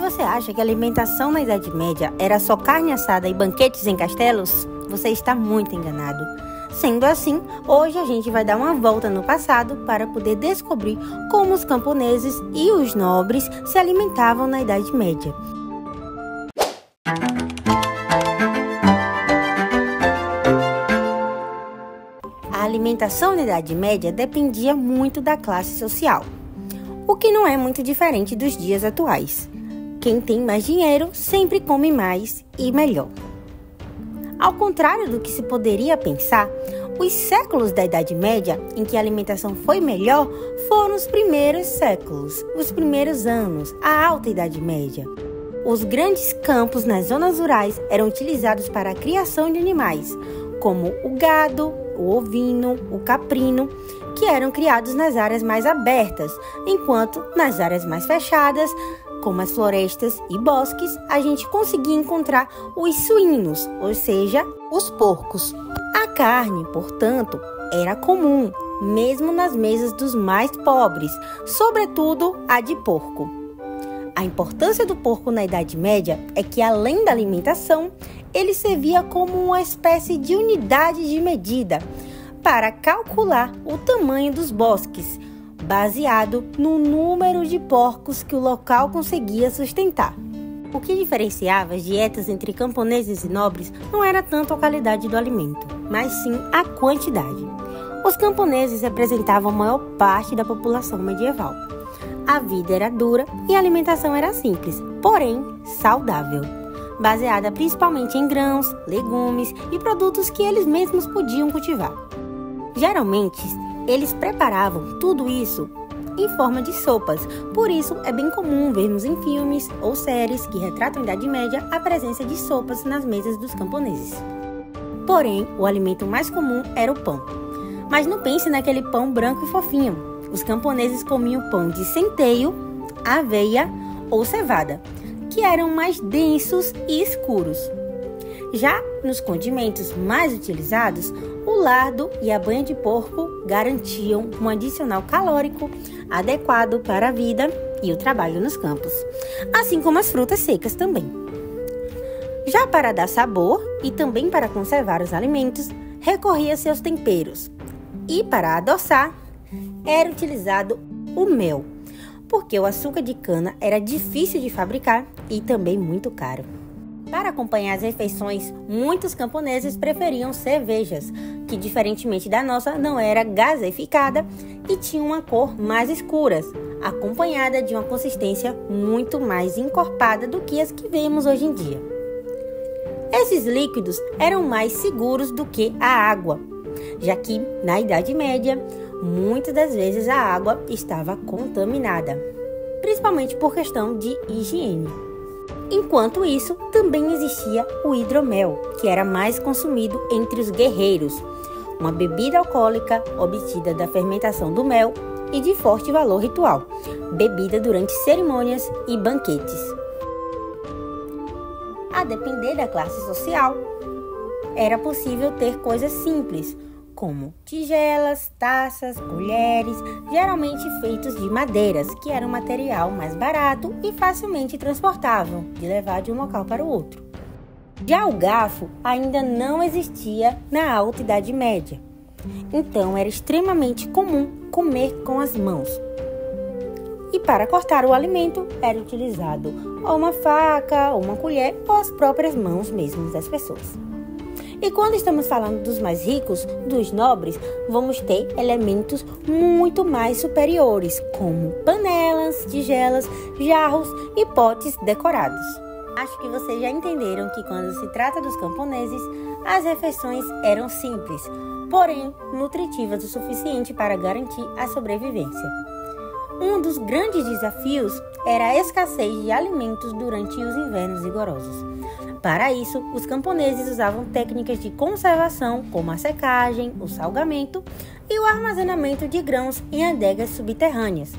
você acha que a alimentação na Idade Média era só carne assada e banquetes em castelos, você está muito enganado. Sendo assim, hoje a gente vai dar uma volta no passado para poder descobrir como os camponeses e os nobres se alimentavam na Idade Média. A alimentação na Idade Média dependia muito da classe social, o que não é muito diferente dos dias atuais. Quem tem mais dinheiro sempre come mais e melhor. Ao contrário do que se poderia pensar, os séculos da Idade Média em que a alimentação foi melhor foram os primeiros séculos, os primeiros anos, a Alta Idade Média. Os grandes campos nas zonas rurais eram utilizados para a criação de animais, como o gado, o ovino, o caprino, que eram criados nas áreas mais abertas, enquanto nas áreas mais fechadas, como as florestas e bosques, a gente conseguia encontrar os suínos, ou seja, os porcos. A carne, portanto, era comum, mesmo nas mesas dos mais pobres, sobretudo a de porco. A importância do porco na Idade Média é que, além da alimentação, ele servia como uma espécie de unidade de medida para calcular o tamanho dos bosques, baseado no número de porcos que o local conseguia sustentar. O que diferenciava as dietas entre camponeses e nobres não era tanto a qualidade do alimento, mas sim a quantidade. Os camponeses representavam a maior parte da população medieval. A vida era dura e a alimentação era simples, porém saudável, baseada principalmente em grãos, legumes e produtos que eles mesmos podiam cultivar. Geralmente, eles preparavam tudo isso em forma de sopas, por isso é bem comum vermos em filmes ou séries que retratam a Idade Média a presença de sopas nas mesas dos camponeses. Porém, o alimento mais comum era o pão. Mas não pense naquele pão branco e fofinho. Os camponeses comiam pão de centeio, aveia ou cevada, que eram mais densos e escuros. Já nos condimentos mais utilizados, o lardo e a banha de porco garantiam um adicional calórico adequado para a vida e o trabalho nos campos, assim como as frutas secas também. Já para dar sabor e também para conservar os alimentos, recorria-se aos temperos. E para adoçar, era utilizado o mel, porque o açúcar de cana era difícil de fabricar e também muito caro. Para acompanhar as refeições, muitos camponeses preferiam cervejas, que diferentemente da nossa não era gaseificada e tinha uma cor mais escura, acompanhada de uma consistência muito mais encorpada do que as que vemos hoje em dia. Esses líquidos eram mais seguros do que a água, já que na Idade Média, muitas das vezes a água estava contaminada, principalmente por questão de higiene. Enquanto isso, também existia o hidromel, que era mais consumido entre os guerreiros, uma bebida alcoólica obtida da fermentação do mel e de forte valor ritual, bebida durante cerimônias e banquetes. A depender da classe social, era possível ter coisas simples, como tigelas, taças, colheres, geralmente feitos de madeiras, que era um material mais barato e facilmente transportável, de levar de um local para o outro. Já o garfo ainda não existia na Alta Idade Média, então era extremamente comum comer com as mãos. E para cortar o alimento era utilizado ou uma faca, ou uma colher, ou as próprias mãos mesmo das pessoas. E quando estamos falando dos mais ricos, dos nobres, vamos ter elementos muito mais superiores, como panelas, tigelas, jarros e potes decorados. Acho que vocês já entenderam que quando se trata dos camponeses, as refeições eram simples, porém nutritivas o suficiente para garantir a sobrevivência. Um dos grandes desafios era a escassez de alimentos durante os invernos rigorosos. Para isso, os camponeses usavam técnicas de conservação, como a secagem, o salgamento e o armazenamento de grãos em adegas subterrâneas.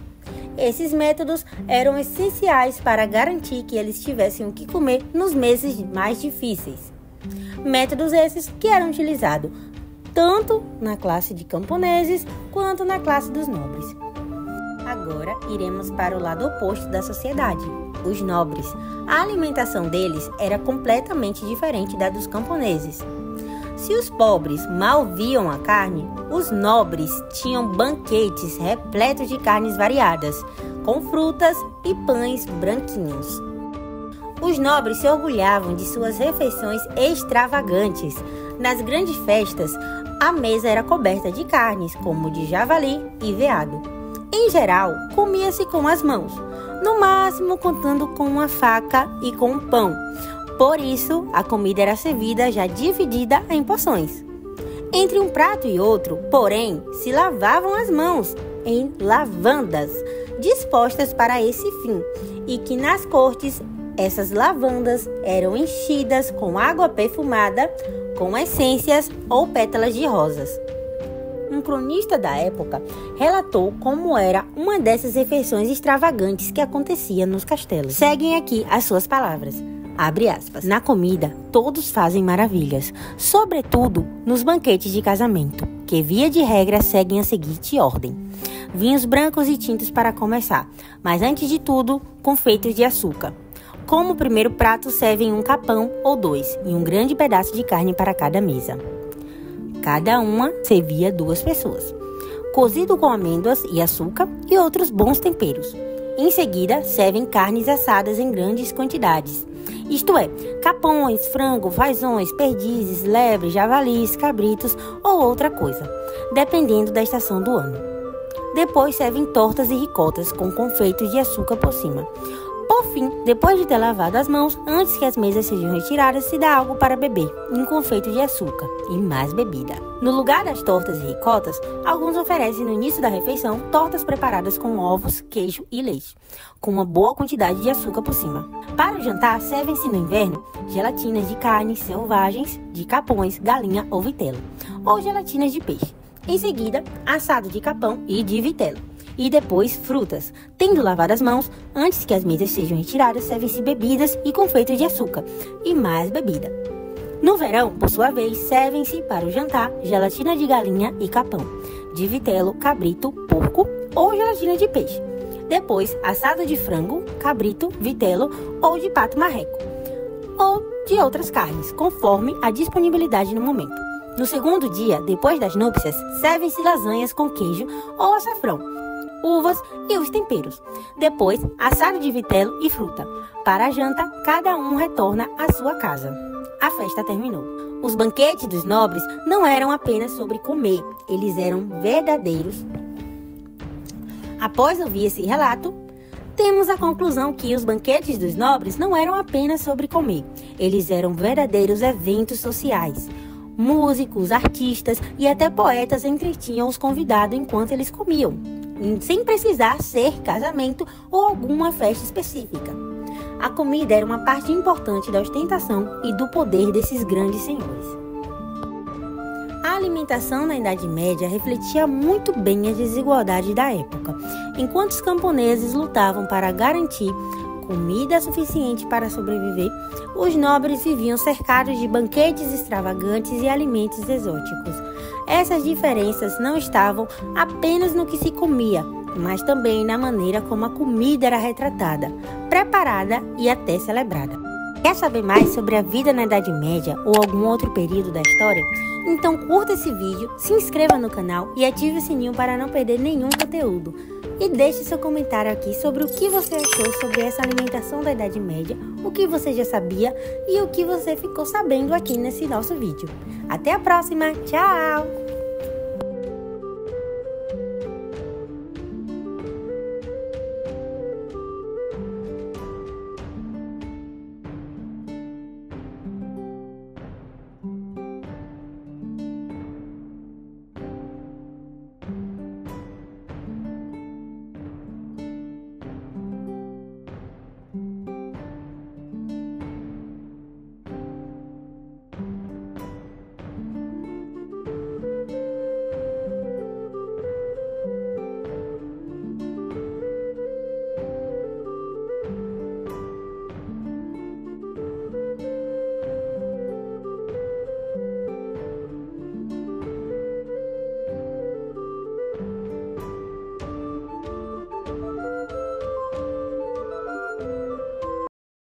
Esses métodos eram essenciais para garantir que eles tivessem o que comer nos meses mais difíceis. Métodos esses que eram utilizados tanto na classe de camponeses quanto na classe dos nobres. Agora iremos para o lado oposto da sociedade, os nobres. A alimentação deles era completamente diferente da dos camponeses. Se os pobres mal viam a carne, os nobres tinham banquetes repletos de carnes variadas, com frutas e pães branquinhos. Os nobres se orgulhavam de suas refeições extravagantes. Nas grandes festas, a mesa era coberta de carnes, como de javali e veado. Em geral, comia-se com as mãos, no máximo contando com uma faca e com um pão. Por isso, a comida era servida já dividida em porções. Entre um prato e outro, porém, se lavavam as mãos em lavandas, dispostas para esse fim, e que nas cortes, essas lavandas eram enchidas com água perfumada, com essências ou pétalas de rosas. Um cronista da época relatou como era uma dessas refeições extravagantes que acontecia nos castelos. Seguem aqui as suas palavras. Abre aspas. Na comida, todos fazem maravilhas, sobretudo nos banquetes de casamento, que via de regra seguem a seguinte ordem. Vinhos brancos e tintos para começar, mas antes de tudo, confeitos de açúcar. Como primeiro prato, servem um capão ou dois e um grande pedaço de carne para cada mesa. Cada uma servia 2 pessoas. Cozido com amêndoas e açúcar e outros bons temperos. Em seguida, servem carnes assadas em grandes quantidades. Isto é, capões, frango, fazões, perdizes, lebres, javalis, cabritos ou outra coisa, dependendo da estação do ano. Depois servem tortas e ricotas com confeitos de açúcar por cima. Por fim, depois de ter lavado as mãos, antes que as mesas sejam retiradas, se dá algo para beber, um confeito de açúcar e mais bebida. No lugar das tortas e ricotas, alguns oferecem no início da refeição tortas preparadas com ovos, queijo e leite, com uma boa quantidade de açúcar por cima. Para o jantar, servem-se no inverno gelatinas de carnes selvagens, de capões, galinha ou vitelo, ou gelatinas de peixe. Em seguida, assado de capão e de vitelo. E depois frutas. Tendo lavado as mãos, antes que as mesas sejam retiradas, servem-se bebidas e confeitos de açúcar e mais bebida. No verão, por sua vez, servem-se para o jantar gelatina de galinha e capão, de vitelo, cabrito, porco ou gelatina de peixe. Depois, assado de frango, cabrito, vitelo ou de pato marreco, ou de outras carnes, conforme a disponibilidade no momento. No segundo dia, depois das núpcias, servem-se lasanhas com queijo ou açafrão, uvas e os temperos. Depois, assado de vitelo e fruta. Para a janta, cada um retorna à sua casa. A festa terminou. Os banquetes dos nobres não eram apenas sobre comer, eles eram verdadeiros. Após ouvir esse relato, temos a conclusão que os banquetes dos nobres não eram apenas sobre comer, eles eram verdadeiros eventos sociais. Músicos, artistas e até poetas entretinham os convidados enquanto eles comiam, sem precisar ser casamento ou alguma festa específica. A comida era uma parte importante da ostentação e do poder desses grandes senhores. A alimentação na Idade Média refletia muito bem a desigualdade da época. Enquanto os camponeses lutavam para garantir comida suficiente para sobreviver, os nobres viviam cercados de banquetes extravagantes e alimentos exóticos. Essas diferenças não estavam apenas no que se comia, mas também na maneira como a comida era retratada, preparada e até celebrada. Quer saber mais sobre a vida na Idade Média ou algum outro período da história? Então curta esse vídeo, se inscreva no canal e ative o sininho para não perder nenhum conteúdo. E deixe seu comentário aqui sobre o que você achou sobre essa alimentação da Idade Média, o que você já sabia e o que você ficou sabendo aqui nesse nosso vídeo. Até a próxima, tchau!